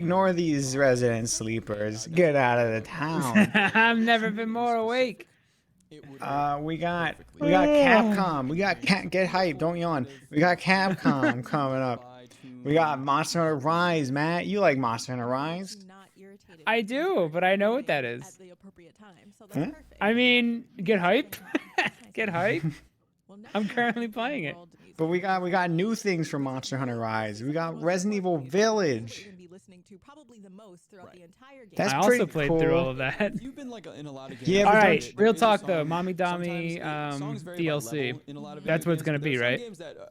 Ignore these resident sleepers. Get out of the town. I've never been more awake. We got Capcom. We got get hype. Don't yawn. We got Capcom coming up. We got Monster Hunter Rise, Matt. You like Monster Hunter Rise? I do, but I know what that is. Huh? I mean, get hype. Get hype. I'm currently playing it. But we got new things from Monster Hunter Rise. We got Resident Evil Village. That's I also pretty played cool. through all of that. You've been like in a lot of games. Yeah, All but right, don't real talk though. Mommy Dami DLC. That's what it's gonna be, right?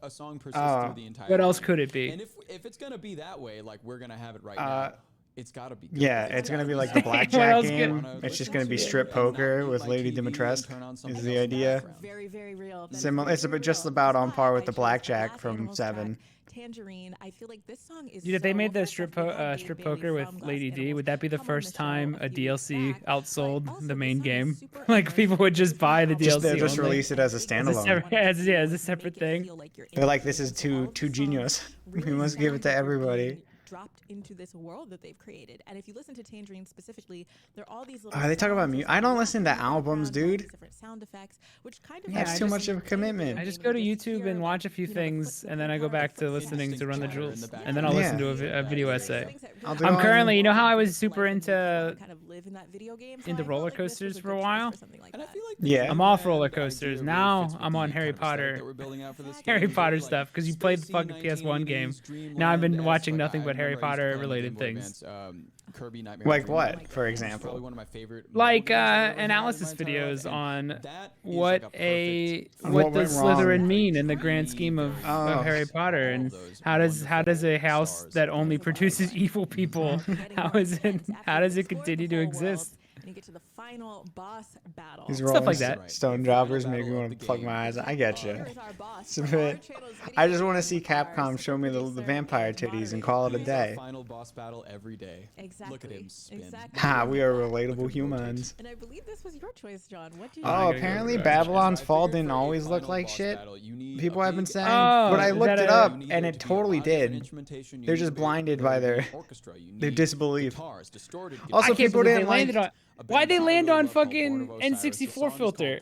A song persists through the entire What else game. could it be? And if it's gonna be that way, like we're gonna have it right now, it's gotta be. Good. Yeah, it's gonna be like the What blackjack else game. could- It's just gonna be strip poker with Lady Dimitrescu. Is the idea? Very, very real. Similar. It's just about on par with the blackjack from 7. Tangerine. I feel like this song is. Dude, if they so made the strip poker with Lady D, would that be the first time a DLC outsold also, the main this song is game? super Like people would just buy the DLC. They'll just only. release it as a As a standalone. separate, as a separate thing. They're like, this is too genius. We must give it to everybody. Dropped into this world that they've created, and if you listen to Tangerine specifically, there are all these. They talk about music. I don't listen to albums, dude. Different sound effects, which kind of That's too much of a commitment. I just go to YouTube and watch a few things, and then I go back to listening to Run the Jewels, and then I'll listen to a video essay. I'm currently, you know how I was super into roller coasters for a while? Yeah. I'm off roller coasters. Now I'm on Harry Potter stuff, because you played the fucking PS1 game. Now I've been watching nothing but Harry Potter related things. Kirby Nightmare Like Dream. what, for Probably example? one of my favorite Like moments I've ever had analysis in my entire videos life, on and that is what like a perfect- what What does went wrong. Slytherin mean in the grand scheme of Oh. Harry Potter, and how does a house that only produces evil people how does it continue to exist? And you get to the final boss battle. These Stuff like Rolling that. Stone jobbers make me want to plug my eyes. I get you. It's a bit. I just want to see Capcom show me the vampire titties and call it a He's day. our final boss battle every day. Exactly. Look at him spin. Exactly. Ha, we are relatable humans. And I believe this was your choice, John. What do you Oh, go apparently right. Babylon's I Fall figured didn't for a always look final like boss shit. battle, you need People a have been big saying, Oh, but I is looked that it a- up You need and it it to be totally audio and did. instrumentation. You They're need just a big blinded by their orchestra. You their need disbelief. guitars, distorted Also, I can't people believe they didn't like. landed on. Why'd they land on fucking N64 filter?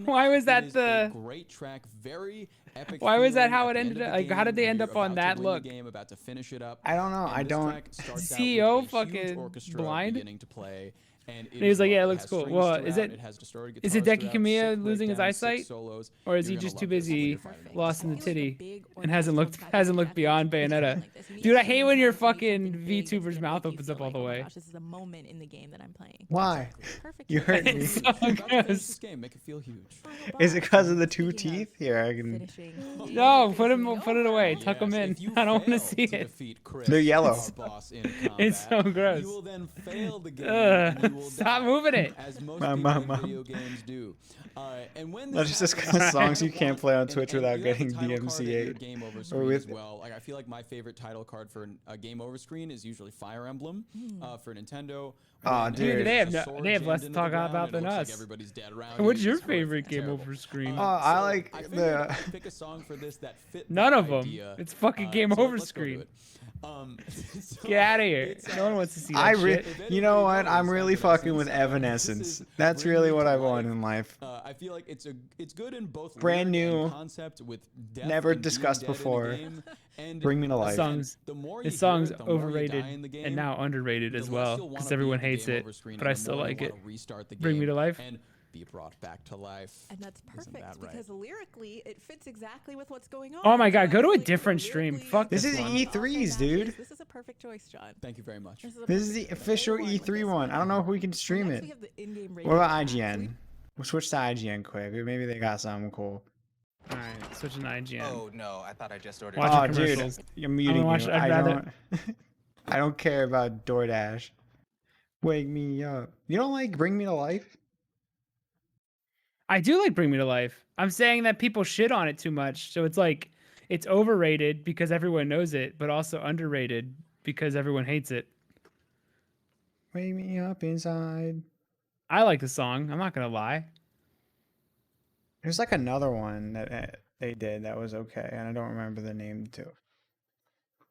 Why was that the? great track, very epic. Why was that feeling how at it the end ended of up? the Like, how game did they when end you're up on about to that win the look? game, about to finish it up. I don't know. And I this don't. track starts out CEO with a huge fucking orchestra blind? beginning to play, and he was like, "Yeah, it looks has cool." strings Well, throughout, is distorted is it guitars Deki throughout, Kamiya 6 losing his breakdowns, 6 eyesight? solos. Or is he You're gonna just love too this when busy you're fighting it. lost in the It was a titty big and hasn't looked beyond Bayonetta? Dude, I hate when your fucking VTuber's mouth opens up all the way. This is a moment in the game that I'm playing. Why? Perfect. You hurt me. It's so About to finish gross. this game, make it feel huge. Is it because of the 2 teeth? Here, I can. No, put it away. Tuck them in. Yes, if you I don't want to fail see to it. defeat Chris, They're yellow. our boss in It's combat, so gross. You will then fail the game. Ugh, and you will stop die, moving it. As most Mom, people mom, in mom. video games do. And when That's this just happens, kind of songs you want- can't play on and- Twitch and without you have the getting title card at your DMCA'd. game over Or screen with. as well. Like I feel like my favorite title card for a game over screen is usually Fire Emblem for Nintendo. Aw, when dude. there's They have a no- sword they have jammed less to into the talk ground about and it than looks us. Like everybody's dead around What's you. your It's horrific. favorite It's game terrible. over screen? I like I figured the. I could pick a song for this that fit None that of them. idea. It's fucking game So over let's go to screen. it. So Get out of here. it's, No one wants to see that I shit. you know what? I'm really fucking with Evanescence. That's really what I want in life. I feel like it's good in both Brand lyric and new, concept with depth never and being discussed dead in the before. game, and Bring Me to Life. the more you This hear song's it, the more you overrated die in the game, and now underrated the as less well you'll because wanna everyone beat the hates game it, over screen, but and I the still more you like it. wanna restart the Bring Me game to Life. and be brought back to life. And that's Isn't perfect that right? because lyrically it fits exactly with what's going on. Oh my god, go to a Honestly, different so stream. lyrically, Fuck This this is one. E3s, dude. This is a perfect choice, John. Thank you very much. a This is perfect the official one with E3 this one. I don't know if we can stream Next it. we have the in-game What about rating. IGN? We'll switch to IGN quick. Maybe they got something cool. Alright, switching to IGN. Oh no, I thought I just ordered. Watch Oh, dude, commercials. you're muting watch- you. I'd I rather- don't. I don't care about DoorDash. Wake me up. You don't like Bring Me to Life? I do like Bring Me to Life. I'm saying that people shit on it too much. So it's like it's overrated because everyone knows it, but also underrated because everyone hates it. Wake me up inside. I like the song. I'm not gonna lie. There's like another one that they did that was okay, and I don't remember the name too.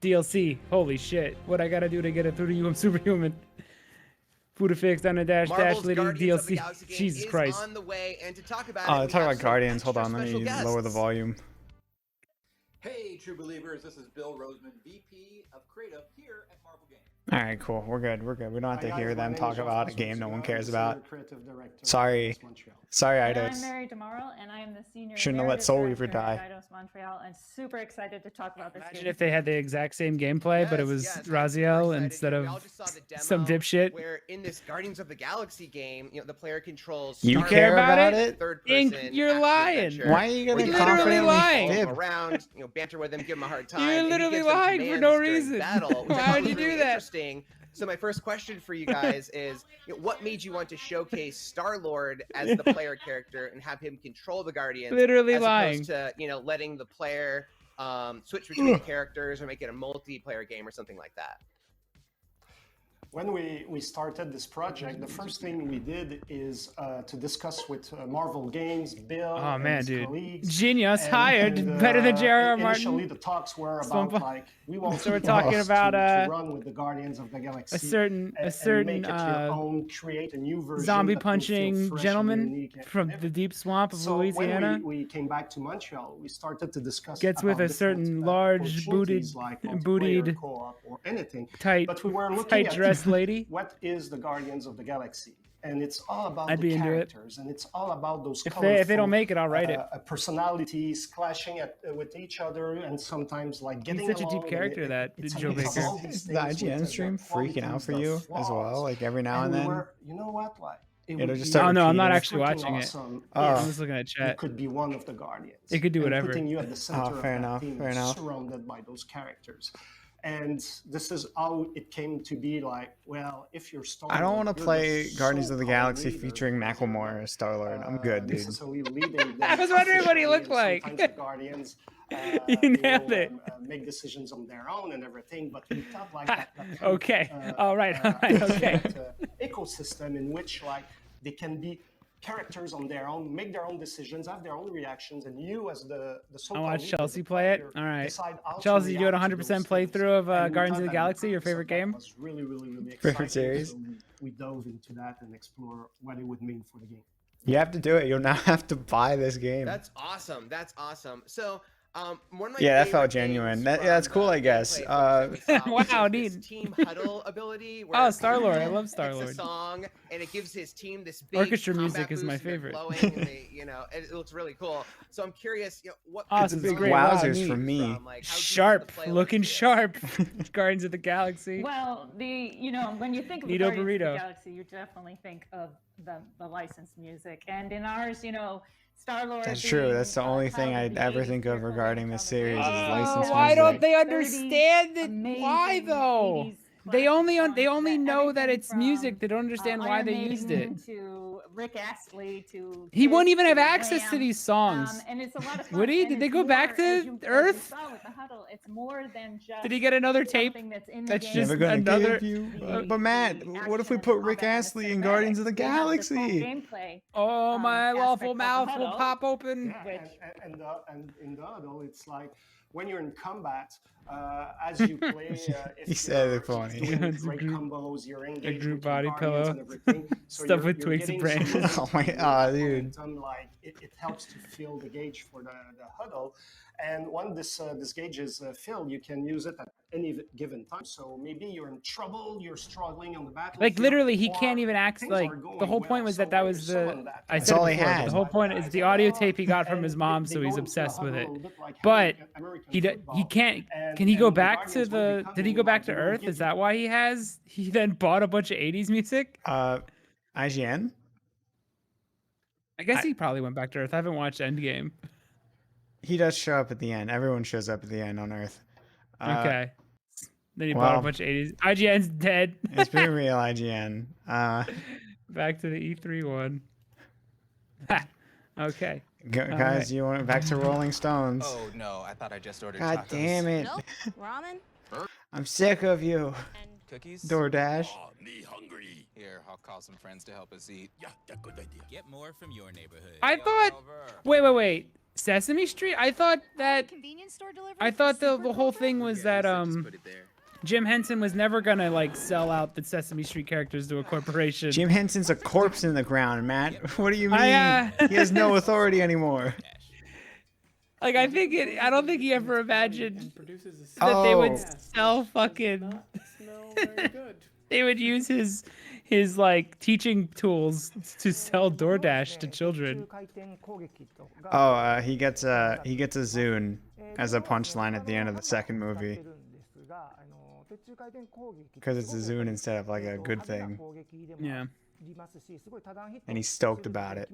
DLC. Holy shit. What I gotta do to get it through to you? I'm superhuman. Food fix on a dash Marvel's lady Guardians of the DLC. Galaxy game Jesus is Christ. on the way, and to talk about Oh, it, we talk have about some Guardians. Hold extra on, let me special lower the guests. volume. Hey, true believers, this is Bill Roseman, VP of Creative here at Marvel Games. All right, cool. We're good. We're good. We don't have to hear them talk about a game no one cares about. Sorry. Sorry, And I'm Eidos. Mary Demaro, and I am the senior Shouldn't have let narrative Soul director Reaver die. at Eidos Montreal, and super excited to talk about this Imagine game. if they had the exact same gameplay, but it was Raziel instead of some dipshit. Where in this Guardians of the Galaxy game, you know, the player controls You Star-Lord, care about it? third Ink, person. you're action lying. adventure, Why are you where gonna you literally can lying. follow him fib? around, you know, banter with him, give him a hard time. You're and he literally gives them lying for commands no during reason. Battle, which I Why thought would was you do really that? interesting. So my first question for you guys is, you know, what made you want to showcase Star-Lord as the player character and have him control the Guardians, Literally as lying. opposed to, you know, letting the player switch between the characters or make it a multiplayer game or something like that? When we started this project, the first thing we did is to discuss with Marvel Games, Bill, Oh and man, his dude, colleagues. genius hired, better than J.R.R. Initially, Martin. the talks were Swamp- about like we want So we're to talking about, to run with the Guardians of the Galaxy, a certain and make it your own, create a new version zombie that will feel punching fresh and gentleman unique and from the everything. deep swamp of So Louisiana when we came back to Montreal, we started to discuss gets with about a certain different, large opportunities like multiplayer, bootied, co-op, or anything. tight, But we were looking tight at dressed lady. what is the Guardians of the Galaxy, and it's all about I'd the be into it. characters, and it's all about those If they don't make it, I'll write it. personalities clashing with each other, and sometimes like getting He's such a along, deep and character, that it's a Joe mix of Baker. all these Is the things with IGN stream freaking out qualities, for the you as well? flaws. Like every now and we then? were, you know what, like it It'll would just be start Oh no, I'm not repeating. actually freaking watching it. awesome Oh. I'm just looking at you chat. could be one of the Guardians. It could do and whatever. Putting you at the center of fair that enough, team, fair enough. surrounded by those characters. And this is how it came to be like, well, if you're Star-Lord, I don't want to you're play the Guardians of the so-called Galaxy leader, featuring because you're Macklemore not, as Star-Lord. I'm good, dude. necessarily leading them I was wondering what he looked officially, like. and sometimes the Guardians, You nailed it. make decisions on their own and everything, but we thought like that kind of, Okay. All right. Okay. ecosystem in which like they can be characters on their own, make their own decisions, have their own reactions, and you as the I so-called watched leader, Chelsea the play it. player, All right. decide how to Chelsea, you had a react to 100% those things. playthrough of And we Guardians of thought the that Galaxy, your premise of favorite that game? was really, really, really Favorite exciting, series? so we dove into that and explore what it would mean for the game. You have to do it. You'll now have to buy this game. That's awesome. That's awesome. So, one of my Yeah, that felt favorite genuine. things That- yeah, that's from cool, the I guess. gameplay footage that we saw was Wow, this neat. team huddle ability. Where Oh, Star-Lord. I love it's Star-Lord. a song, and it gives his team this big Orchestra combat music is my boost, and they're favorite. glowing, and they, you know, it looks really cool. So I'm curious, you know, what Oh, kind it's of a song great you wow, wowzers choose for me. from? Like, how do you Sharp, play looking this? sharp. Guardians of the Galaxy. Well, when you think of the Neato Guardians of burrito. the Galaxy, you definitely think of the licensed music. And in ours, Star-Lord. That's true. That's the only thing child of I'd the ever 80s, think of therefore regarding being this a child of the series is 80s. licensed Why music. don't they 30 understand it? Why amazing though? 80s They only classic they songs only that know that everything it's music. from, They don't understand why Iron they used it. Maiden to Rick Astley to He won't Kiss even have to access to Wham. these songs. And it's a lot of fun. Would he? and Did they it's go back more, to as you Earth? saw with the huddle, it's more than just Did he get another tape? something that's in the That's game. just Never gonna another- give you. the- But Matt, the what if we action put and Rick combat and the Astley in Guardians of the cinematics. They have this whole Galaxy? gameplay. Oh, my aspect lawful of the mouth will huddle. pop open. Yeah, Which- and in the huddle, it's like when you're in combat, as you play, if He said you're it funny. doing It's a great group- combos, you're engaged group with your body guardians pillow. and everything. So Stuff you're, with you're twigs and getting some branches. Oh my- momentum, dude. like it helps to fill the gauge for the huddle. And when this gauge is filled, you can use it at any given time. So maybe you're in trouble, you're struggling on the battlefield. Like literally, he or can't even act. things Like are going the whole well. point was So that when was you the. summon that, I That's said all it he before, but had. the whole point is the audio tape he got from and his mom, they so go he's into the obsessed with huddle it. a bit like But American he football. can't. And- Can he go and the back to Guardians will the? become Did he go back to like, they will Earth? give Is you- that why he has? He then bought a bunch of '80s music. IGN? I guess he probably went back to Earth. I haven't watched Endgame. He does show up at the end. Everyone shows up at the end on Earth. Okay. Then he bought a well- bunch of '80s. IGN's dead. It's been real, IGN. Back to the E3 one. Okay. Guys, right. you want back to Rolling Stones? Oh no, I thought I just ordered God tacos. damn it! Nope. Ramen I'm sick of you, and Cookies? DoorDash. Here, I'll call some friends to help us eat. Get more from your neighborhood. I thought. Wait. Sesame Street. I thought that. convenience store delivery. I thought the whole thing was that Put it there. Jim Henson was never gonna like sell out the Sesame Street characters to a corporation. Jim Henson's a corpse in the ground, Matt. What do you mean? I, He has no authority anymore. Like I think I don't think he ever imagined produces a that they would Oh. sell fucking. not smell very good. They would use his like teaching tools to sell DoorDash to children. Oh, he gets a Zune as a punchline at the end of the second movie. Because it's a Zune instead of like a good thing. Yeah. And he's stoked about it.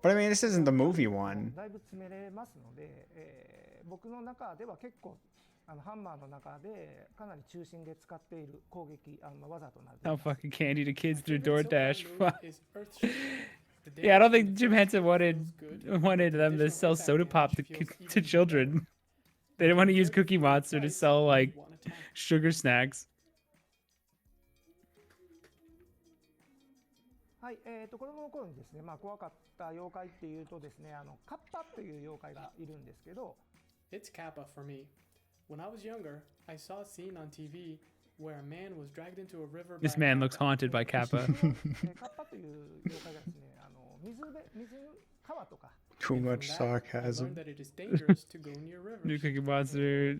But I mean, this isn't the movie one. Sell fucking candy to kids through DoorDash. Is earth-shaking. The Yeah, I don't think damage Jim Henson feels good. wanted them to sell soda pop to children. They didn't want to use Cookie Monster to sell like sugar snacks. はい、子供の頃にですね、まあ怖かった妖怪っていうとですね、カッパという妖怪がいるんですけど、It's Kappa for me. When I was younger, I saw a scene on TV where a man was dragged into a river. This man looks haunted by Kappa. カッパという妖怪がですね、水川とか Too much sarcasm. That it is dangerous to go near rivers. New Cookie Monster,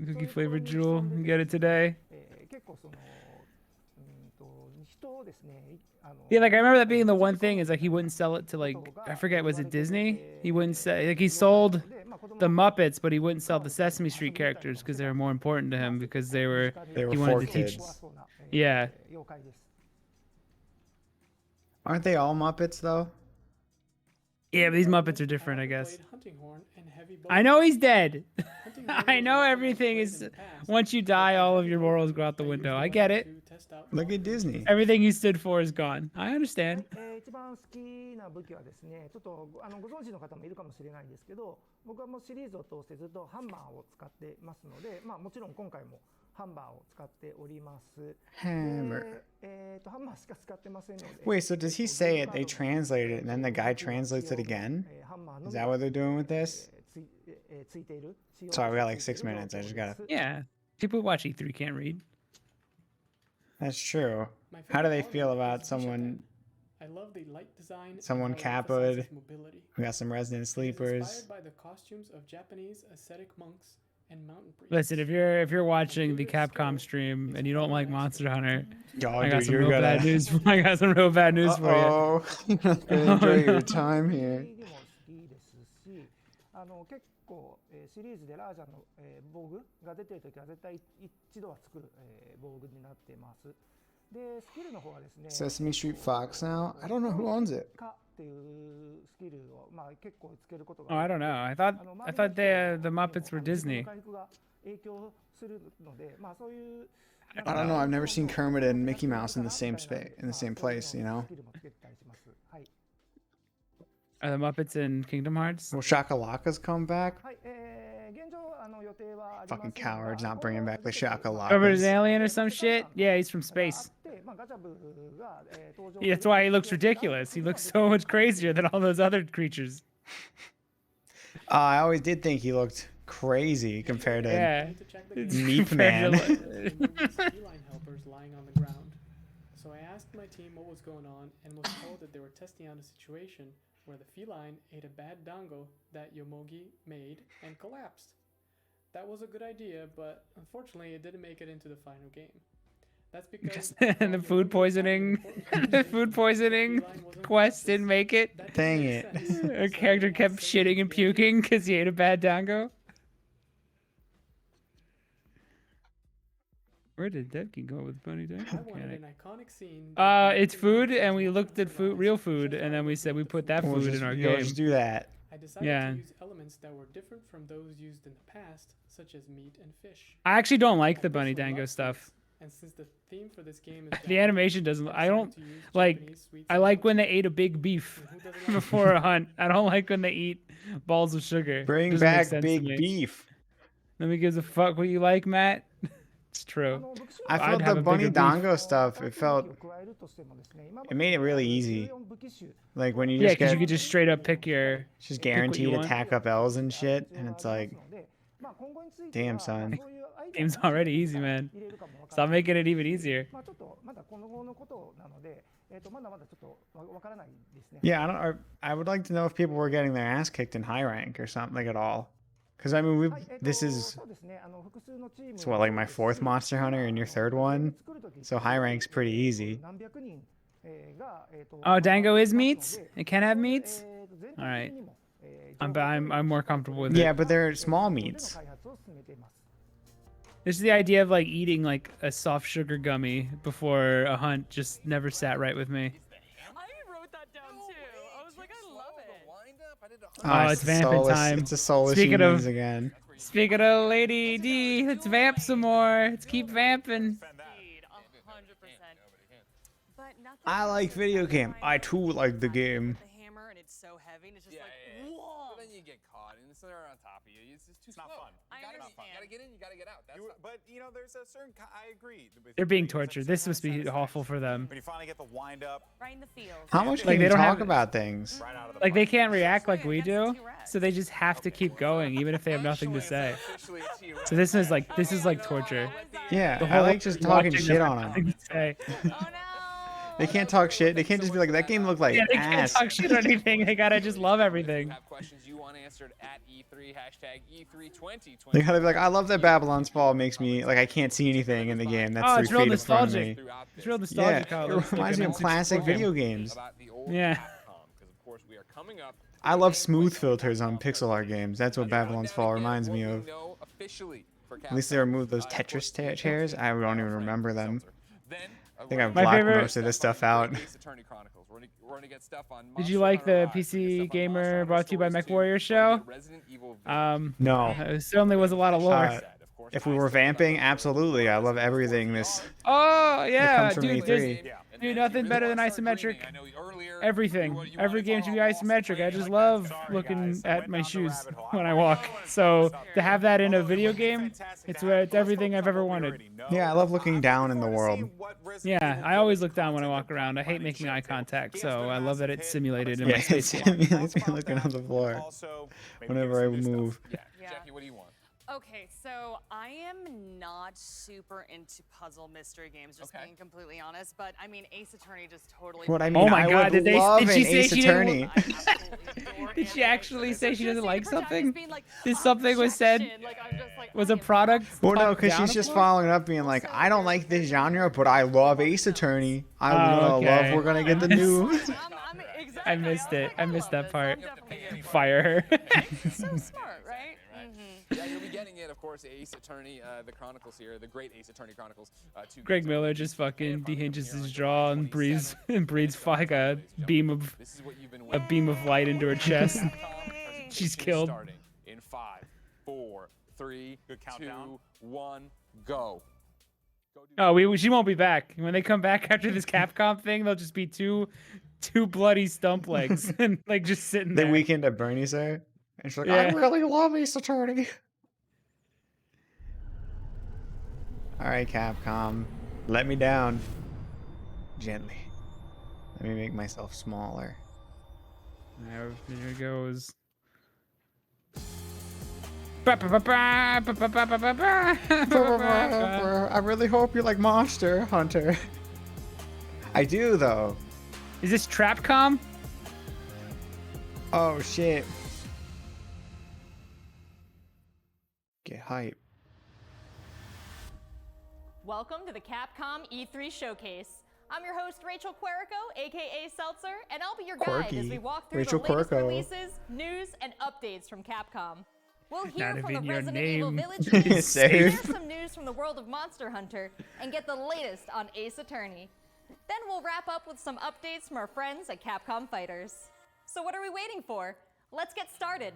cookie flavored jewel. You get it today. 結構その人をですね、Yeah, like I remember that being the one thing is like he wouldn't sell it to like I forget, was it Disney? He wouldn't sell like he sold the Muppets, but he wouldn't sell the Sesame Street characters because they were more important to him because he for wanted to teach. kids. Yeah. Aren't they all Muppets though? Yeah, but these Muppets are different, I guess. Played Hunting Horn and Heavy Bow. I know he's dead. Hunting Horn I was know a everything played is in the past, once you die, all of your morals go out the window. I get it. to test out Look at Disney. Everything you stood for is gone. I understand. 一番好きな武器はですね、ちょっとご存知の方もいるかもしれないんですけど、僕はもうシリーズを通してずっとハンマーを使ってますので、まあもちろん今回もハンマーを使っております。 Hammer. ハンマーしか使ってませんので。 Wait, so does he say it? They translate it and then the guy translates it again? Is that what they're doing with this? Sorry, we got like 6 minutes. I just gotta. Yeah. People who watch E3 can't read. That's true. How do they feel about someone I love the light design and Someone how it Kappa-ed. emphasizes mobility. We got some resident It is sleepers. inspired by the costumes of Japanese ascetic monks and mountain priests. Listen, if you're watching the Capcom stream and you don't like Monster Hunter, Oh, I got dude, some you're real gonna. bad news. I got some real bad news for you. Oh, you're not gonna enjoy your time here. 結構シリーズでラージャの防具が出てるときは絶対一度は作る防具になっています。で、スキルの方はですね、 Sesame Street Fox now? I don't know who owns it. かっていうスキルをまあ結構つけること Oh, が I don't know. I thought the Muppets were Disney. 回復が影響するので、まあそういう I don't know. I've never seen Kermit and Mickey Mouse in the same place, you know? スキルもつけたりします。はい。 Are the Muppets in Kingdom Hearts? Will Shakalaka's come back? はい、現状予定はありませんが Fucking cowards not bringing back the Over his Shakalakas. alien or some shit? Yeah, he's from space. でまあガチャブが登場 Yeah, that's why he looks ridiculous. He looks so much crazier than all those other creatures. I always did think he looked crazy compared to Yeah. Meep Compared Man. to Feline helpers lying on the ground. So I asked my team what was going on and was told that they were testing out a situation where the feline ate a bad dango that Yomogi made and collapsed. That was a good idea, but unfortunately it didn't make it into the final game. That's because And the food poisoning, the food poisoning quest didn't make it. Dang it. Our character kept shitting and puking because he ate a bad dango. Where did Debkin go with Bunny Dango I wanted mechanic? an iconic scene. that It's food, and we looked at food, real food, and then we said we put that We'll food just, in our you'll game. just do that. I decided Yeah. to use elements that were different from those used in the past, such as meat and fish. I actually don't like the I Bunny personally Dango love stuff. sweets, and since the theme for this game is The Japanese, animation doesn't. I decided don't to use like. Japanese sweets I and like when fruits. they ate a big beef And who doesn't like before a hunt. I don't like when they eat balls of sugar. Bring Doesn't make back sense to big me. beef. Nobody gives a fuck what you like, Matt. It's true. I I'd felt have the a Bunny bigger beef. Dango stuff, it made it really easy. Like when you Yeah, just because get, you could just straight up pick your. just pick what you guaranteed want. attack up L's and shit, and it's like, まあ今後については damn son. そういうアイデア Game's already easy, man. 入れるかもわからない Stop making it even easier. まあちょっとまだこの後のことなので、Yeah, I would like to know if people were getting their ass kicked in high rank or something at all. Because I mean, this is it's what, like my 4th Monster Hunter and your 3rd one, so high rank's pretty easy. Oh, Dango is meats. It can have meats. All right. I'm more comfortable with it. Yeah, but they're small meats. This is the idea of like eating like a soft sugar gummy before a hunt just never sat right with me. Oh, it's vamping time. It's a soulless humans again. Speaking of Lady D, let's vamp some more. Let's keep vamping. I like video game. I too like the game. But then you get caught and they're on top of you. It's just too slow. Not fun. You gotta get in, you gotta get out. But you know, there's a certain. I agree. They're being tortured. This must be awful for them. When you finally get the wind up. Right in the field. How much can you talk about things? Like they can't react like we do, so they just have to keep going even if they have nothing to say. So this is like torture. Yeah, I like just talking shit on them. They can't talk shit. They can't just be like, that game looked like they ass. can't talk shit or anything. They gotta just love everything. Have questions you want answered at E3 #E32020. They gotta be like, I love that Babylon's Fall makes me like I can't see anything in the game. That's 3 feet in front of me. It's real nostalgic. Yeah, it reminds me of classic video games. Yeah. I love smooth filters on pixel art games. That's what Babylon's Fall reminds me of. At least they removed those Tetris chairs. I don't even remember them. I think I've blocked most of this stuff out. Did you like the PC Gamer brought to you by MechWarrior show? No. It certainly was a lot of lore. If we were vamping, absolutely. I love everything this. Oh yeah, dude, E3. dude, nothing better than isometric. Everything. Every game should be isometric. I just love looking at my shoes when I walk. So to have that in a video game, it's everything I've ever wanted. Yeah, I love looking down in the world. Yeah, I always look down when I walk around. I hate making eye contact, so I love that it's simulated in my Yeah, it space. simulates me looking on the floor whenever I move. Jackie, what do you want? Okay, so I am not super into puzzle mystery games, just being completely honest. But I mean, Ace Attorney just totally. What I mean, Oh my I God! would Did love she an say Ace she Attorney. Did she actually say she doesn't like something? Did something was said? Was a product? Well, no, talked because down she's just upon? following up, being like, I don't like this genre, but I love Ace Attorney. I okay. love. We're gonna get the new. I missed it. I missed that part. Fire her. So smart, right? Yeah, you'll be getting it, of course, Ace Attorney, the Chronicles here, the great Ace Attorney Chronicles. Greg Miller just fucking dehinges his jaw and breathes like a beam of light into her chest. She's killed. Starting in 5, 4, 3, 2, 1, go. Oh, she won't be back. When they come back after this Capcom thing, they'll just be two bloody stump legs and like just sitting there. The weekend at Bernie's there, and she's like, Yeah. I really love Ace Attorney. All right, Capcom, let me down gently. Let me make myself smaller. There it goes. I really hope you like Monster Hunter. I do, though. Is this Trapcom? Oh, shit. Get hype. Welcome to the Capcom E3 Showcase. I'm your host, Rachel Querico, aka Seltzer, and I'll be your guide as we walk through Rachel the latest Querico. releases, news, and updates from Capcom. We'll hear Not from the even your Resident Evil name. Village team, It's safe. share some news from the world of Monster Hunter, and get the latest on Ace Attorney. Then we'll wrap up with some updates from our friends at Capcom Fighters. So what are we waiting for? Let's get started.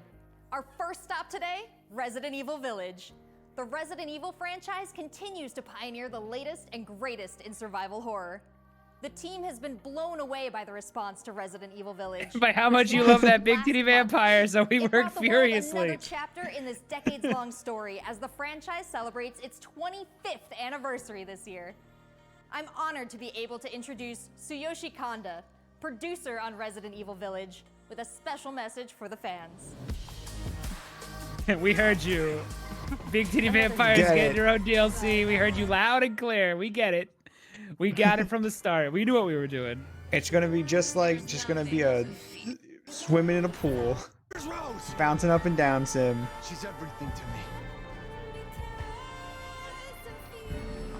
Our first stop today, Resident Evil Village. The Resident Evil franchise continues to pioneer the latest and greatest in survival horror. The team has been blown away by the response to Resident Evil Village. By how much you love that big titty vampire, so we worked furiously. Another chapter in this decades-long story as the franchise celebrates its 25th anniversary this year. I'm honored to be able to introduce Tsuyoshi Kanda, producer on Resident Evil Village, with a special message for the fans. We heard you. Big titty vampires get your own DLC. We heard you loud and clear. We get it. We got it from the start. We knew what we were doing. It's gonna be just gonna be a swimming in a pool, bouncing up and down sim. She's everything to me.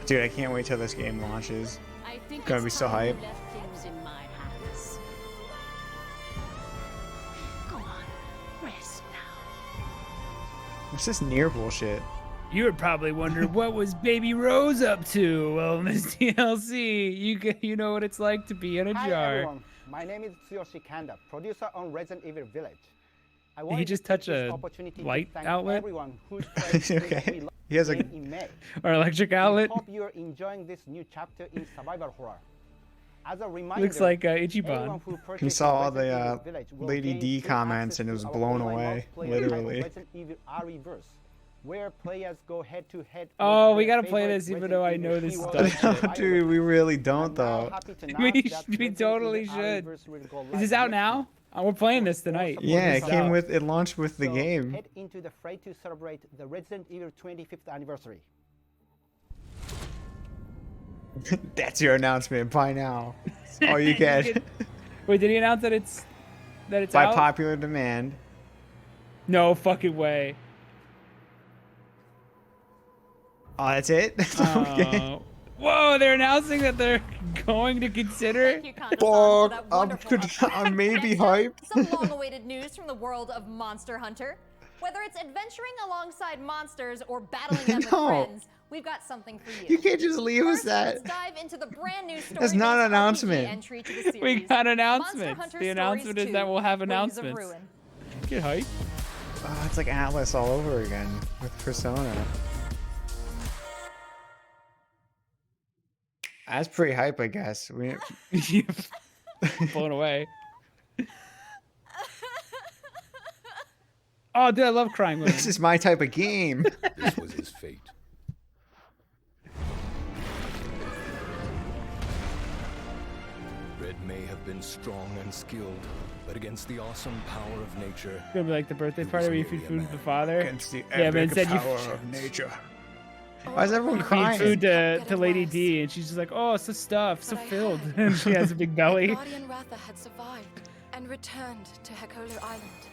Dude, I can't wait till this game launches. It's gonna be so hype. What's this near bullshit? You would probably wonder what was Baby Rose up to. Well, in this DLC, you know what it's like to be in a Hi, jar. everyone. My name is Tsuyoshi Kanda, producer on Resident Evil Village. Did he just touch a light outlet? Okay. He has a or electric outlet. Hope you're enjoying this new chapter in survival horror. As a reminder, Looks like Ichiban. He saw all the Lady D comments and it was blown away, literally. Where players go head to head. Oh, we gotta play this even though I know this is dumb. Dude, we really don't though. we totally should. Is this out now? We're playing this tonight. Yeah, it launched with the game. Head into the fray to celebrate the Resident Evil 25th anniversary. That's your announcement. Buy now. Oh, you can. Wait, did he announce that it's by out? popular demand? No fucking way. Oh, that's it? Okay. Whoa, they're announcing that they're going to consider it? Fuck, I'm maybe hyped. Some long-awaited news from the world of Monster Hunter. Whether it's adventuring alongside monsters or battling them with friends, we've got something for you. You can't just leave us that. Let's dive into the brand new story. That's not an announcement. Entry to the series. We got announcements. The announcement is that we'll have announcements. Get hype. Oh, it's like Atlas all over again with Persona. That's pretty hype, I guess. Blown away. Oh, dude, I love crying women. This is my type of game. This was his fate. Red may have been strong and skilled, but against the awesome power of nature. It's gonna be like the birthday party where you feed food to the father. Against the power of nature. Why is everyone crying? Feed food to Lady D, and she's just like, oh, so stuffed, so filled. And she has a big belly. Guardian Ratha had survived and returned to Hekolu Island.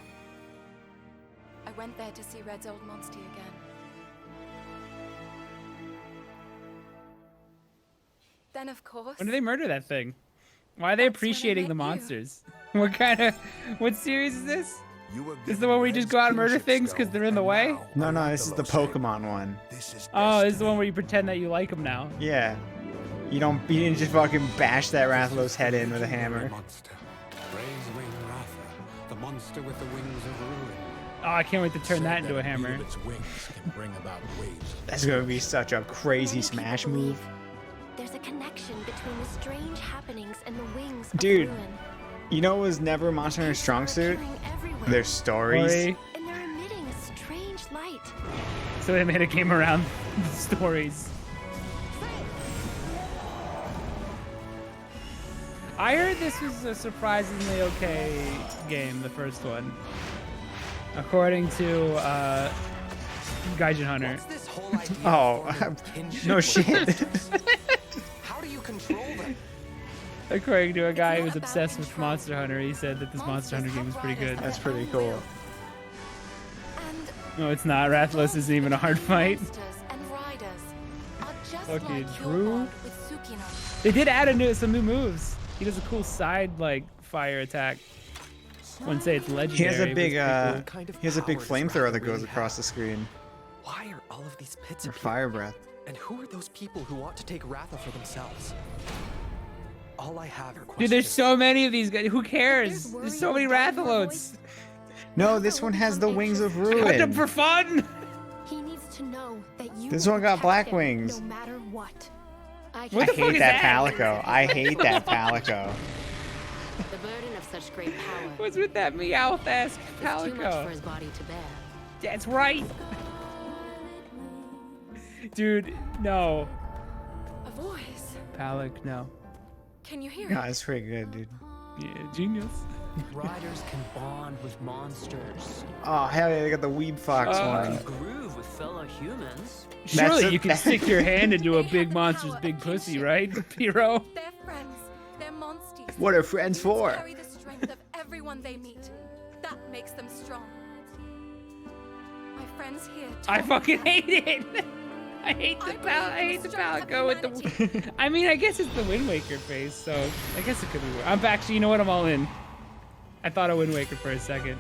I went there to see Red's old monster again. Then, of course... When do they murder that thing? Why are they appreciating the monsters? What series is this? This is the one where you just go out and murder things because they're in the way? No, this is the Pokemon one. Oh, this is the one where you pretend that you like them now. Yeah. You didn't just fucking bash that Rathalos head in with a hammer. The monster with the wings of ruin. Oh, I can't wait to turn that into a hammer. That's gonna be such a crazy smash move. There's a connection between the strange happenings and the wings Dude, of ruin. You know what was never Monster Hunter's strong suit? Their stories. And they're emitting a strange light. So they made a game around the stories. I heard this was a surprisingly okay game, the first one. According to Gaijin Hunter. Oh, no shit. How do you control them? According to a guy who was obsessed with Monster Hunter, he said that this Monster Hunter game was pretty good. That's pretty cool. No, it's not. Rathalos isn't even a hard fight. Okay, Drew. They did add some new moves. He does a cool side fire attack. I wouldn't say it's legendary. He has a big flamethrower that goes across the screen. Why are all of these pits or fire breath? And who are those people who want to take Ratha for themselves? All I have are questions. Dude, there's so many of these guys. Who cares? There's so many Rathalotes. No, this one has the wings of ruin. I got them for fun. He needs to know that you this one got black wings. No matter what. I hate that Palico. I hate that Palico. The burden of such great power. What's with that Meowth-esque Palico? Too much for his body to bear. That's right. Dude, no. A voice. Palic, no. Can you hear it? No, it's pretty good, dude. Yeah, genius. Riders can bond with monsters. Oh, hell yeah, they got the Weeb Fox one. Groove with fellow humans. Surely you can stick your hand into a big monster's big pussy, right, Piro? They're friends. They're monsters. What are friends for? Carry the strength of everyone they meet. That makes them strong. My friends here. I fucking hate it. I hate the Palico with the. I mean, I guess it's the Wind Waker face, so I guess it could be. I'm actually, you know what? I'm all in. I thought of Wind Waker for a second.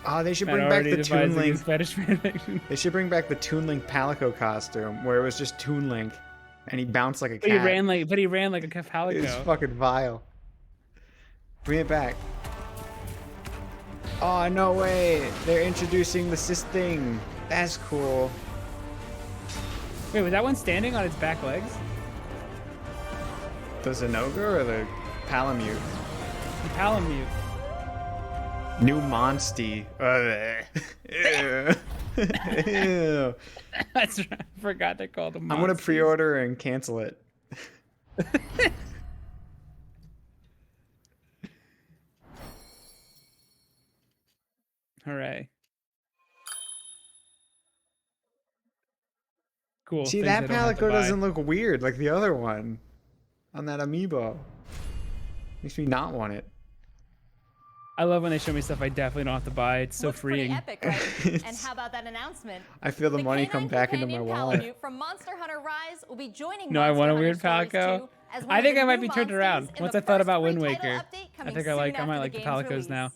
Oh, they should bring back the Toon Link. They should bring back the Toon Link Palico costume, where it was just Toon Link, and he bounced like a cat. But he ran like a Palico. It was fucking vile. Bring it back. Oh, no way. They're introducing the sis thing. That's cool. Wait, was that one standing on its back legs? The Zinogre or the Palamute? The Palamute. New Monstie. Ew. That's right. I forgot they called them. I'm going to pre-order and cancel it. Hooray. Cool. See, that Palico doesn't look weird like the other one on that amiibo. Makes me not want it. I love when they show me stuff I definitely don't have to buy. It's so freeing. Epic, right? And how about that announcement? I feel the money come back into my wallet. Palamute from Monster Hunter Rise will be joining No, I want a weird Monster Hunter Palico. Stories 2 as one I of think the I might new be turned around monsters in once the I thought first about free Wind title Waker. update I coming think soon I after might like the game's Palicos release. now.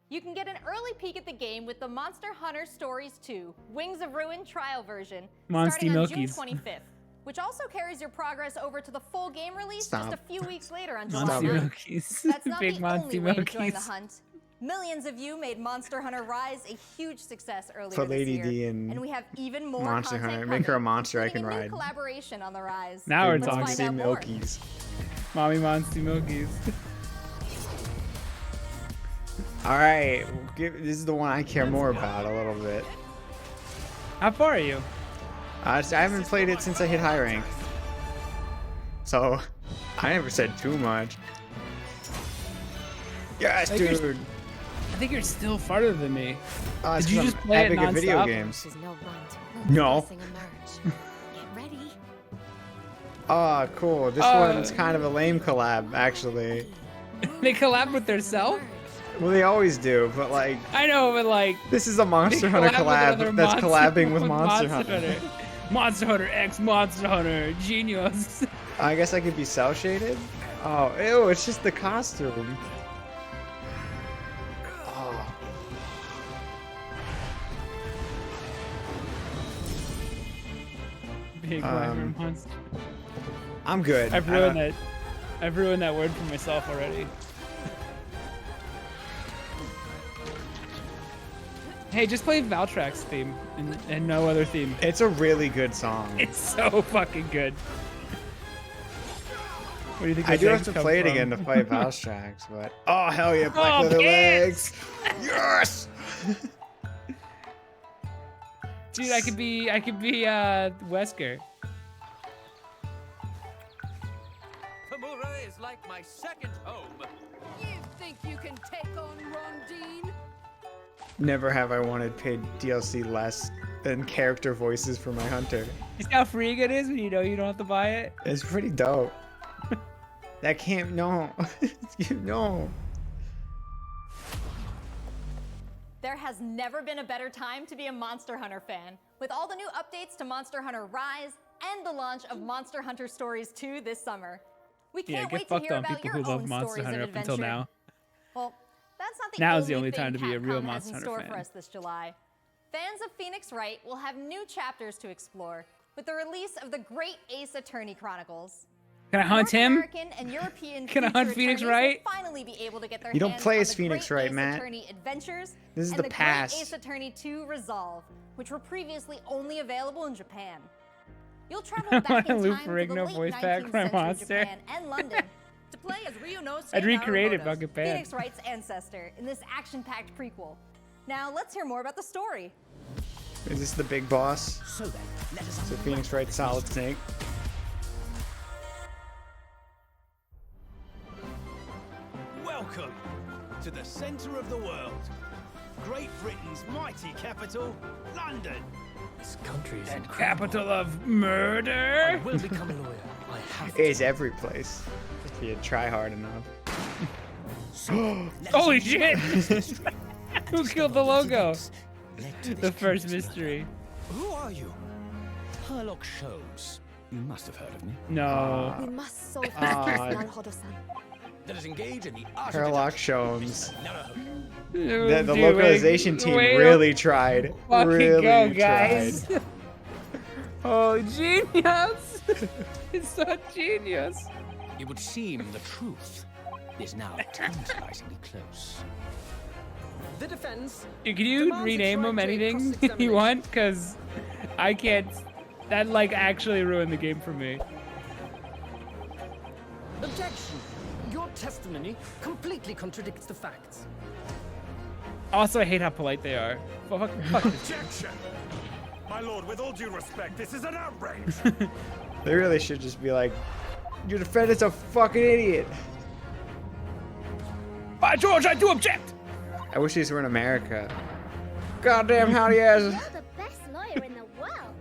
You can get an early peek at the game with the Monster Hunter Stories 2 Wings of Ruin trial version starting on June 25th, which also carries your progress over to the full game release just a few weeks later on July 9th. That's not Big the Monty only way to join the Monkeys. hunt. Millions of you made Monster Hunter Rise a huge success earlier Put this Lady year, D in and we have even more Monster content Hunter. coming, Make her a monster I can including a new ride. collaboration on the rise. Now we're Let's talking. find out more. Milkies. Mommy Monsty Milkies. All right, this is the one I care more about a little bit. How far are you? I haven't played it since I hit high rank, so I never said too much. Yes, dude. I think you're still farther than me. Did you just play it epic at video nonstop? games? No. Oh, cool. This one's kind of a lame collab, actually. They collab with themselves? Well, they always do, but like... I know, but like... This is a Monster Hunter collab that's collabing with Monster Hunter. Monster Hunter X Monster Hunter. Genius. I guess I could be cel-shaded? Oh, ew, it's just the costume. Oh. Big wyvern monster. I'm good. I've ruined that. I've ruined that word for myself already. Hey, just play Valtrak's theme and no other theme. It's a really good song. It's so fucking good. What do you think? I do have to play it again to play Valtrax, but oh hell yeah, black leather legs! Yes. Dude, I could be Wesker. Pamura is like my second home. You think you can take on Rondine? Never have I wanted paid DLC less than character voices for my hunter. You see how freeing it is when you know you don't have to buy it? It's pretty dope. That can't, no. No. There has never been a better time to be a Monster Hunter fan. With all the new updates to Monster Hunter Rise and the launch of Monster Hunter Stories 2 this summer. We can't wait to hear about your own stories of adventure. Until now. Well, that's not the Now only is the only thing time to be a real Capcom has Monster in Hunter store fan. for us this July. Fans of Phoenix Wright will have new chapters to explore with the release of the Great Ace Attorney Chronicles. Can I hunt him? American and European Can I hunt future Phoenix attorneys Wright? will finally be able to get their You don't hands play on as the Phoenix Great Wright, Ace Matt. Attorney Adventures This is and the the past. Great Ace Attorney 2 Resolve, which were previously only available in Japan. You'll travel back in Lou time to the Ferrigno late voice back 19th for my century monster. Japan and London to play as Ryunosuke I'd recreate it Narumoto, fucking bad. Phoenix Wright's ancestor, in this action-packed prequel. Now let's hear more about the story. Is this the big boss? So then, let us So Phoenix Wright Solid Snake. Welcome to the centre of the world. Great Britain's mighty capital, London. This country is Capital of murder. I will become a lawyer. I is every place if you try hard enough. Holy shit! Who killed the logo? The first mystery. Who are you? Herlock Sholmes. You must have heard of me. No. We must solve this case, Naruhodo-san. Let us engage in the Herlock Sholmes. Dude, The localization team really tried. Fucking Really go, tried. guys. Oh, genius! It's so genius. It would seem the truth is now tantalizingly close. The defense. Can you rename him anything you want? Because I can't. That like actually ruined the game for me. Objection. Your testimony completely contradicts the facts. Also, I hate how polite they are. Fuck Objection! My lord, with all due respect, this is an outrage! They really should just be like, your defendant's a fucking idiot. By George, I do object! I wish these were in America. Goddamn howdy ass. You're the best lawyer in the world.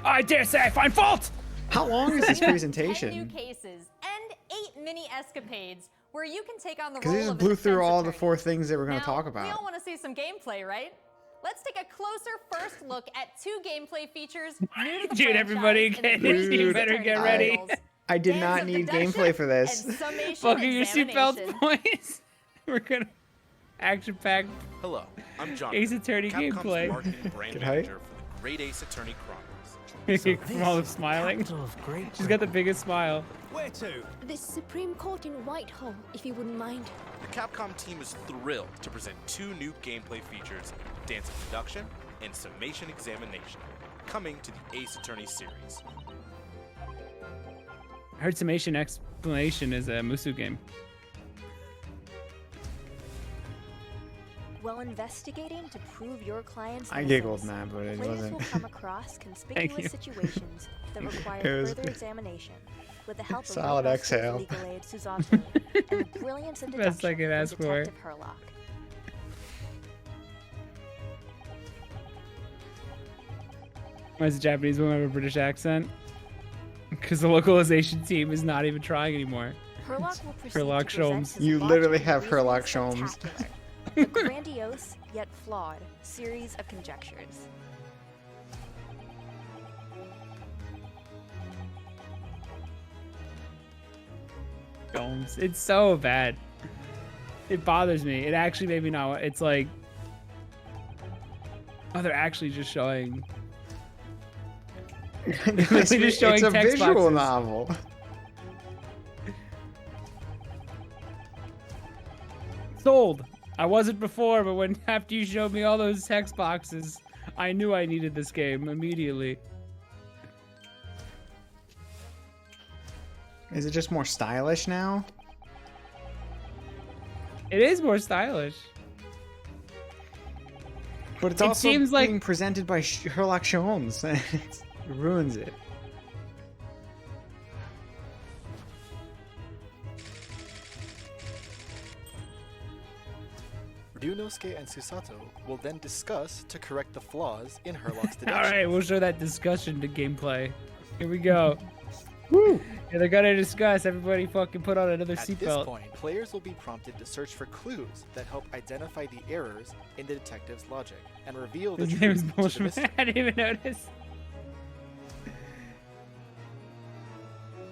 I dare say I find fault! How long is this 10 new presentation? cases and 8 mini escapades where you can take on the Because they role just of a blew through defense all the attorney. 4 things they were going Now, to talk we about. all want to see some gameplay, right? Let's take a closer first look at 2 gameplay features new to the Dude, everybody franchise get in the you Ace better Attorney get ready. titles. I did Dams not of need Deduction gameplay for this. and Summation Buckle your seatbelts, Examination. boys. We're gonna action-packed Hello, I'm John. Ace Attorney Capcom's gameplay. marketing and brand Good height. manager for the Great Ace Attorney Chronicles. From all the smiling. She's got the biggest smile. Where to? The Supreme Court in Whitehall, if you wouldn't mind. The Capcom team is thrilled to present 2 new gameplay features, Dance of Deduction and Summation Examination, coming to the Ace Attorney series. I heard Summation Explanation is a Musu game. While investigating to prove your client's I giggled, innocence, man, but it players wasn't. will come across conspicuous situations that require It was- further examination with the help of Solid robust exhale. legal aid Suzato and the brilliance and Best deduction I could ask of for. Detective Herlock. Why does the Japanese woman have a British accent? Because the localization team is not even trying anymore. Herlock will proceed Herlock to present Sholmes. his You logic literally and have reasoning Herlock Sholmes. spectacular, a grandiose yet flawed series of conjectures. Films. It's so bad. It bothers me. It actually made me not. It's like, oh, they're actually just showing. It's, They're just showing it's a text visual boxes. novel. Sold. I wasn't before, but when after you showed me all those text boxes, I knew I needed this game immediately. Is it just more stylish now? It is more stylish. But it's It also seems like- being presented by Herlock Sholmes. It ruins it. Ryunosuke and Susato will then discuss to correct the flaws in Herlock's All deduction. right, we'll show that discussion to gameplay. Here we go. Woo! Yeah, they're gonna discuss. Everybody, fucking put on another At this seatbelt. point, players will be prompted to search for clues that help identify the errors in the detective's logic and reveal the His name is truth to the Bullshit. mystery. I didn't even notice.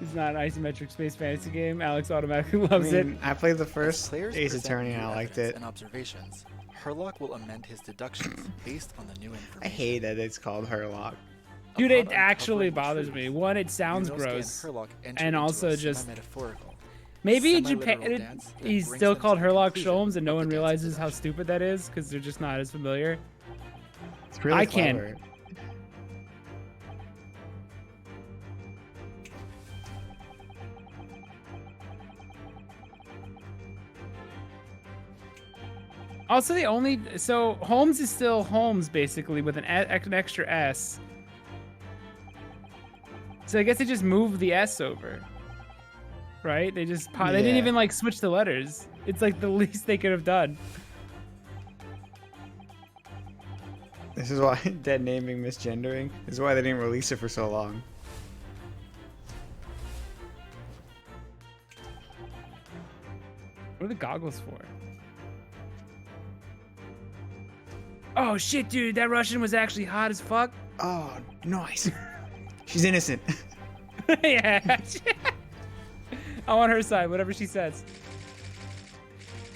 It's not an isometric space fantasy game. Alex automatically loves it. I played the As first players Ace present Attorney and new I liked evidence it. And observations, Herlock will amend his deductions based on the new I information. hate that it's called Herlock. Dude, Upon it actually uncovering the bothers truth, me. One, it sounds Ryunosuke gross, and Herlock enter and into also a just semi-metaphorical, maybe in semi-literal Japan dance that he's brings still them called to the Herlock conclusion Sholmes, and no of one the dance realizes how stupid that is because they're just not as familiar. It's really I can't. clever. Also, so Holmes is still Holmes basically with an extra S. So I guess they just moved the S over, right? They just they didn't Yeah. even like switch the letters. It's like the least they could have done. This is why dead naming misgendering. This is why they didn't release it for so long. What are the goggles for? Oh shit, dude, that Russian was actually hot as fuck. Oh, nice. She's innocent. Yeah. I'm on her side, whatever she says.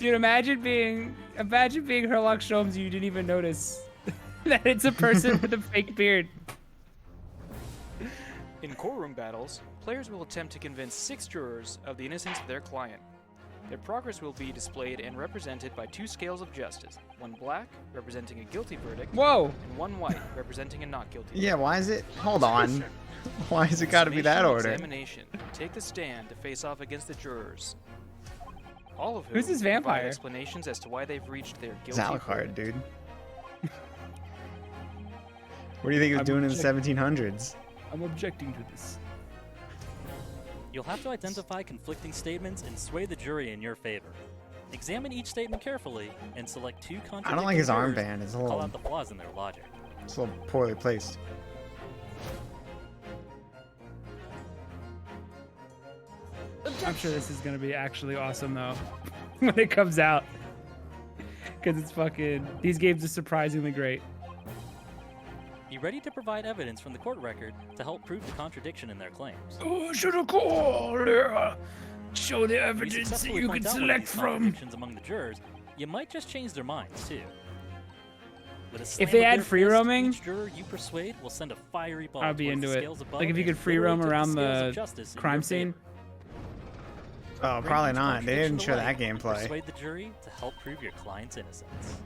Dude, imagine being Herlock Sholmes, you didn't even notice that it's a person with a fake beard. In courtroom battles, players will attempt to convince 6 jurors of the innocence of their client. Their progress will be displayed and represented by 2 scales of justice, one black, representing a guilty verdict, whoa, and one white, representing a not guilty Yeah, why is it? Hold on. Why has it got to be that order? Examination. Take the stand to face off against the jurors. All of whom Who's this provide vampire? explanations as to why they've reached their guilty Zalcard, dude. What do you think he was doing in the 1700s? I'm objecting to this. You'll have to identify conflicting statements and sway the jury in your favor. Examine each statement carefully and select 2 contradicting I don't like his jurors armband. It's a to call little, out the flaws in their logic. it's a little poorly placed. I'm sure this is gonna be actually awesome though when it comes out, because it's fucking. These games are surprisingly great. Be ready to provide evidence from the court record to help prove the contradiction in their claims. Oh, should have called. Show the If you evidence that successfully you can point out one of select these from. contradictions among the jurors, you might just change their minds too. With a If slam they of add their free fist, roaming, each juror you persuade will send a fiery ball I'd be towards the into it. scales above Like if you and could free roam literally tip around scales of the justice in crime your scene. favor. Oh, Bring probably each not. They didn't contradiction show to that light and gameplay. Persuade the jury to help prove your client's innocence.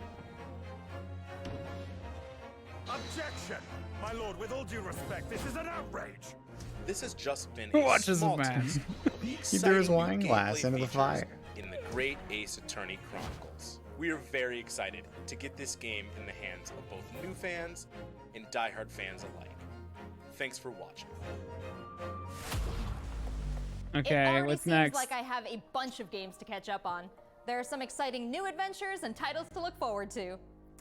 Objection! My lord, with all due respect, this is an outrage! This has just been Who a watches small this man? taste of the He threw his exciting new wine glass gameplay into the features fire. in the Great Ace Attorney Chronicles. We are very excited to get this game in the hands of both new fans and diehard fans alike. Thanks for watching. Okay, what's next? Seems like I have a bunch of games to catch up on. There are some exciting new adventures and titles to look forward to.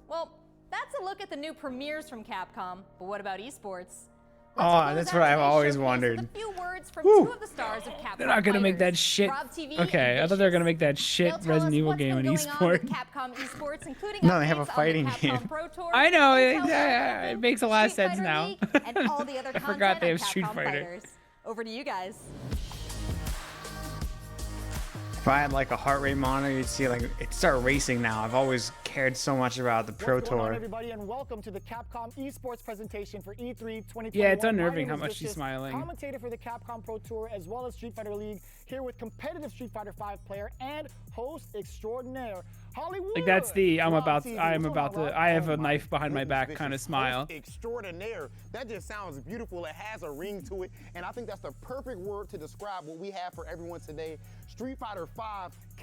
Well, that's a look at the new premieres from Capcom, but what about esports? Oh, that's what I've always wondered. Few words from Whew. 2 of the stars of Capcom They're not gonna make that fighters, shit. Rob TV Okay, and I thought they were gonna Vicious. make that shit They'll tell Resident us Evil what's game been on going on with esports. Capcom esports, including No, they have a updates on the fighting Capcom game. Pro Tour, I know, Intel it makes a lot of Street sense Fighter now. League, and all the other I forgot content they on have Street Capcom Fighter. Fighters. Over to you guys. If I had like a heart rate monitor, you'd see like it start racing now. I've always cared so much about the Pro What's going on, Tour. everybody, and welcome to the Capcom esports presentation for E3 2021. Yeah, it's My unnerving name how is much she's Vicious, smiling. Commentator for the Capcom Pro Tour as well as Street Fighter League, here with competitive Street Fighter V player and host extraordinaire Hollywood. Like that's the Rob TV. I have a knife behind my back kind of smile. Extraordinaire. That just sounds beautiful. It has a ring to it. And I think that's the perfect word to describe what we have for everyone today. Street Fighter V,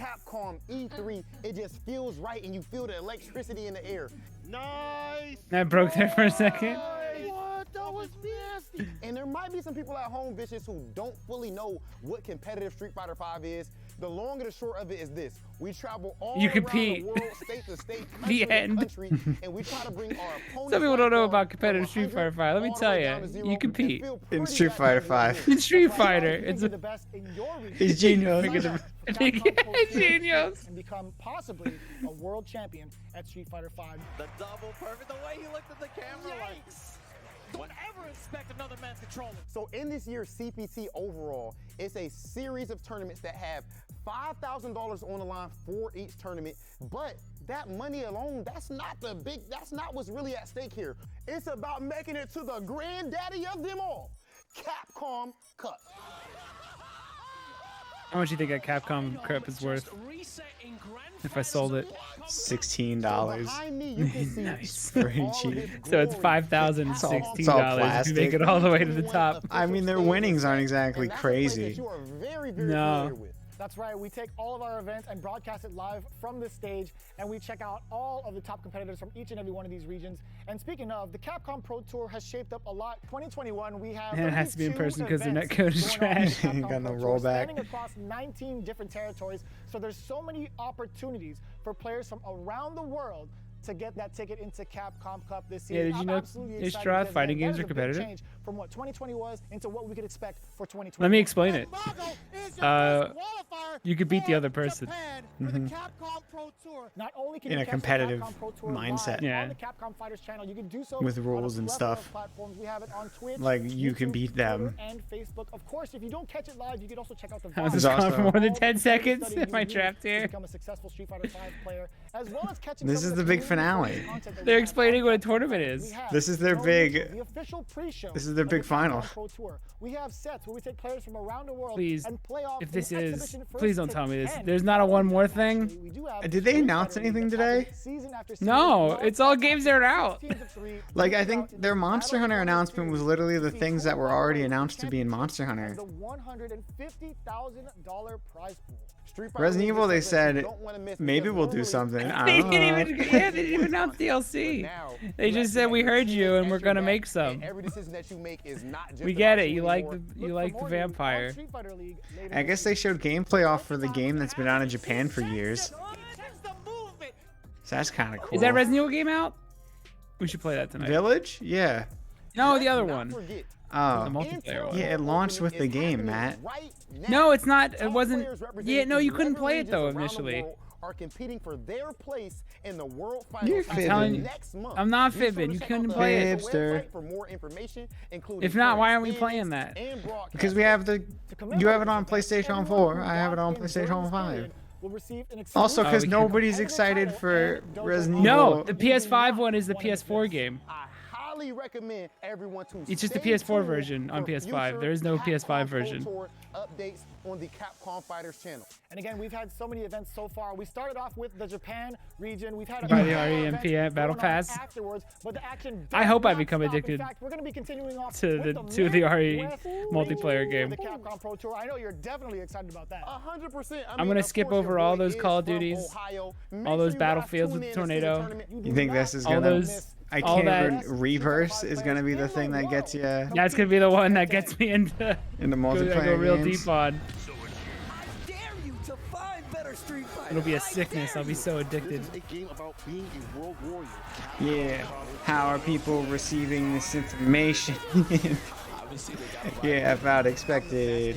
Capcom E3. It just feels right and you feel the electricity in the air. Nice. I broke there for a second. What? That was nasty. And there might be some people at home, Vicious, who don't fully know what competitive Street Fighter V is. The long and the short of it is this. We travel all You around compete. the world, state to state, The country to end. country, and we try to bring our opponents. Some people don't know down about from competitive Street 100 Fighter 5. Let me all the tell way down to you, 0 you and compete feel In pretty Street bad Fighter about V. it. in Street That's why Fighter. you It's can a be the best in your region. He's genius. Sign Look at up him. for Capcom Pro He's Tour genius. and become possibly a world champion at Street Fighter V. The double perfect, the way he looked at the camera like, don't ever expect another man to control it. So in this year's CPC overall, it's a series of tournaments that have $5,000 on the line for each tournament, but that money alone, that's not what's really at stake here. It's about making it to the granddaddy of them all, Capcom Cup. How much do you think that Capcom crap is worth? If I sold it, $16. Behind me, you can see Nice, very all of cheap. its so it's glory. $5,016 It's all if you plastic. make it all the way to the top. I mean, their winnings aren't exactly And that's a place that crazy. you are very, very No. familiar with. That's right, we take all of our events and broadcast it live from this stage, and we check out all of the top competitors from each and every one of these regions. And speaking of, the Capcom Pro Tour has shaped up a lot. 2021, we have And it has to be in 32 person because their events netcode is going on in the trash. Capcom Got no Pro Tour, rollback. spanning across 19 different territories. So there's so many opportunities for players from around the world to get that ticket into Capcom Cup this Yeah, season. did you know Istra fighting games are competitive? Change from what 2020 was into what we could expect for 2020. Let me explain it. You could beat the other person. Not only can In you a catch the competitive Capcom Pro Tour mindset. live on the Capcom Fighters channel, you can do so With on rules a and plethora of stuff. platforms. We have it on Twitch, Like you can YouTube, beat Twitter, them. and Facebook. Of course, if you don't catch it live, you can also check out the How's VOD. this gone for more than 10 seconds? Am I trapped to here? become a successful Street Fighter V player, as well as catching This some is of the big community-friendly finale. content that we They're have explaining on what a Capcom tournament Fighters. is. We have This is their no big- YouTube, the official pre-show This is their of big the final. Capcom Pro Tour. We have sets where we take players from around the world Please, and play off if this an is, exhibition first please don't to tell me this. 10. There's not a one more thing. We do have Did they Street announce Fighter League anything that's happening today? season after season, No, non-stop, it's all games that are out. 16 to 3, Like, I out think in their the Monster Battle Hunter Royale announcement was series literally the between things that were 25 already players announced to be in Monster and Hunter. the $150,000 prize pool. Street Fighter Resident League Evil, is they something that you said, don't wanna miss maybe because we'll do normally something. I They don't didn't know. even, yeah, they didn't even announce DLC. They just said we heard you and we're gonna make some. Every decision that you make is not just We get it. You like the vampire. I guess they showed gameplay off for the game that's been out in Japan for years. So that's kind of cool. Is that Resident Evil game out? We should play that tonight. Village? Yeah. No, the other one. Oh. The multiplayer one. Yeah, it launched with the game, Matt. No, it's not. It wasn't. Yeah, no, you couldn't play it though initially. Are competing for their place in the world finals. You're fibbing. Next month. I'm not fibbing. You couldn't play it. Hipster. For more information, including If not, why aren't we playing that? Because we have the. You have it on PlayStation 4. I have it on PlayStation 5. Also, because we can- nobody's excited for Resident Evil. No, the PS5 one is the PS4 game. highly recommend everyone to It's just the stay PS4 tuned version on for PS5. future There is no Capcom PS5 Pro version. Tour updates on the Capcom Fighters channel. And again, we've had so many events so far. We started off with the Japan region. We've had a By the couple of REMP events Battle going on Pass. afterwards, but the action I does hope I not become stop. In addicted fact, we're going to be continuing off to with the RE Midwest multiplayer region game. of the Capcom Pro Tour. I know you're definitely excited about that. 100%. I'm gonna skip over all those Call of Duties, all those Battlefields with the tornado. You think this is all gonna? those, I all can't that. even. Reverse is gonna be the thing that gets you That's gonna be the one that gets me into multiplayer go real games. deep on. Dare you to find better Street Fighter. It'll be a sickness. I'll be so addicted. This is a game about being a world warrior. Yeah. How are people receiving this information? Yeah, about expected.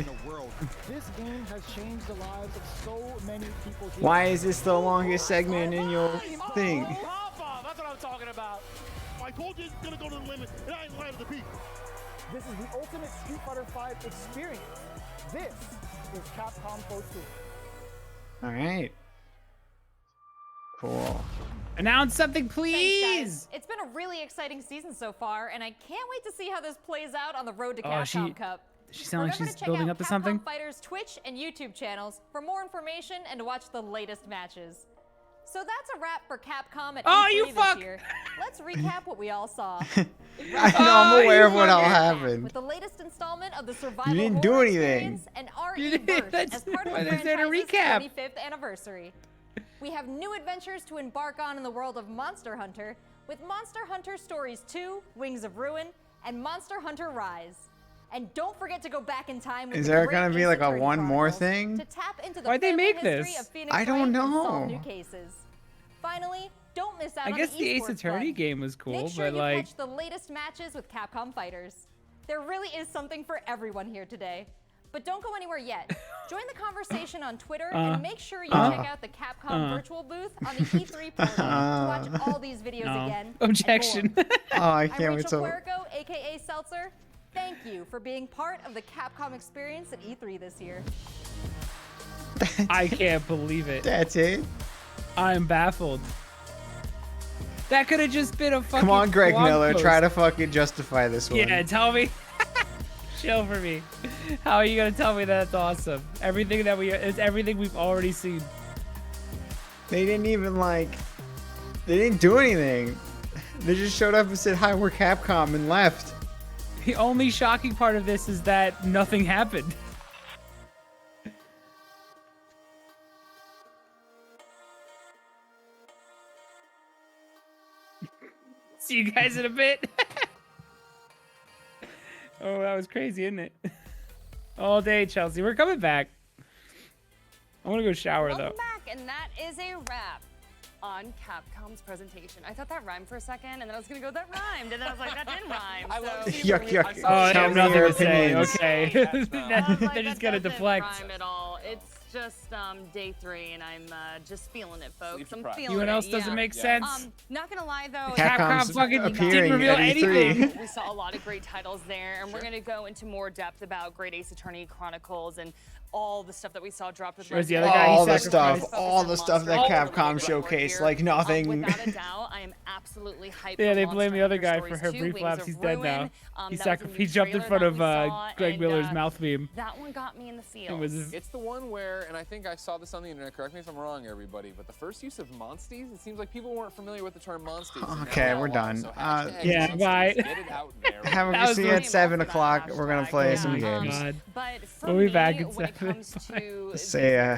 This game has changed the lives of so many people here. Why is this the longest segment in your thing? That's what I'm talking about. I told you it's gonna go to the limit, and I ain't landed the beat. This is the ultimate Street Fighter V experience. This is Capcom Pro Tour. All right. Cool. Announce something, Thanks, please. guys. It's been a really exciting season so far, and I can't wait to see how this plays out on the road to Oh, Capcom Cup. She sounds like Remember she's to check building out up to Capcom something. Fighters Twitch and YouTube channels for more information and to watch the latest matches. So that's a wrap for Capcom at Oh, E3 you this fuck! year. Let's recap what we all saw. I know, I'm aware of what all happened. With the latest installment of the Survival You didn't do Horror anything. Experience and RE Burst as part of the Why is there a franchise's recap? 25th anniversary. We have new adventures to embark on in the world of Monster Hunter with Monster Hunter Stories 2, Wings of Ruin, and Monster Hunter Rise. And don't forget to go back in time with Is the there great gonna be Ace like a Attorney one more Chronicles thing? to tap into the Why'd they family make history this? of Phoenix I don't Wright and know. solve new cases. Finally, don't miss out I on guess the Ace esports Attorney fun. game was cool, Make sure but you like, catch the latest matches with Capcom Fighters. There really is something for everyone here today. But don't go anywhere yet. Join the conversation on Twitter and make sure you check out the Capcom virtual booth on the E3 portal to watch all these videos no. again. Objection. Oh, I I'm can't wait Rachel till. Puerco, aka Seltzer. Thank you for being part of the Capcom experience at E3 this year. I can't believe it. That's it. I'm baffled. That could have just been a fucking. Come on, Greg blog Miller, post. try to fucking justify this one. Yeah, tell me. Chill for me. How are you gonna tell me that's awesome? Everything that it's everything we've already seen. They didn't even like. They didn't do anything. They just showed up and said, "Hi, we're Capcom," and left. The only shocking part of this is that nothing happened. See you guys in a bit. Oh, that was crazy, isn't it? All day, Chelsea. We're coming back. I want to go shower, though. Welcome back, and that is a wrap. on Capcom's presentation. I thought that rhymed for a second, and then I was gonna go, that rhymed, and then I was like, that didn't rhyme. Yuck, yuck. Oh, I have nothing to say. opinions. Okay. Like, They're just gonna deflect. Rhyme at all. It's just day 3, and I'm just feeling it, folks. I'm feeling You it. know what else doesn't make sense? Not gonna lie though, Capcom fucking didn't reveal at E3. anything. We saw a lot of great titles there, and we're gonna go into more depth about Great Ace Attorney Chronicles and all the stuff that we saw dropped with Where's the other guy? All the stuff that Capcom showcased, like nothing. Without a doubt, I am absolutely hyped. Yeah, for they Monster blame the other Hunter guy Stories for her 2, brief Wings lapse. of He's dead Ruin. now. He jumped in front of Greg Miller's mouth beam. That one got me in the feels. It's the one where, and I think I saw this on the internet, correct me if I'm wrong, everybody, but the first use of monsties, it seems like people weren't familiar with the term monsties. Okay, we're done. So yeah, bye. Get it out there. Have a see you at 7 o'clock. We're gonna play some games. But for We'll be back me, at when it 7. comes to See ya.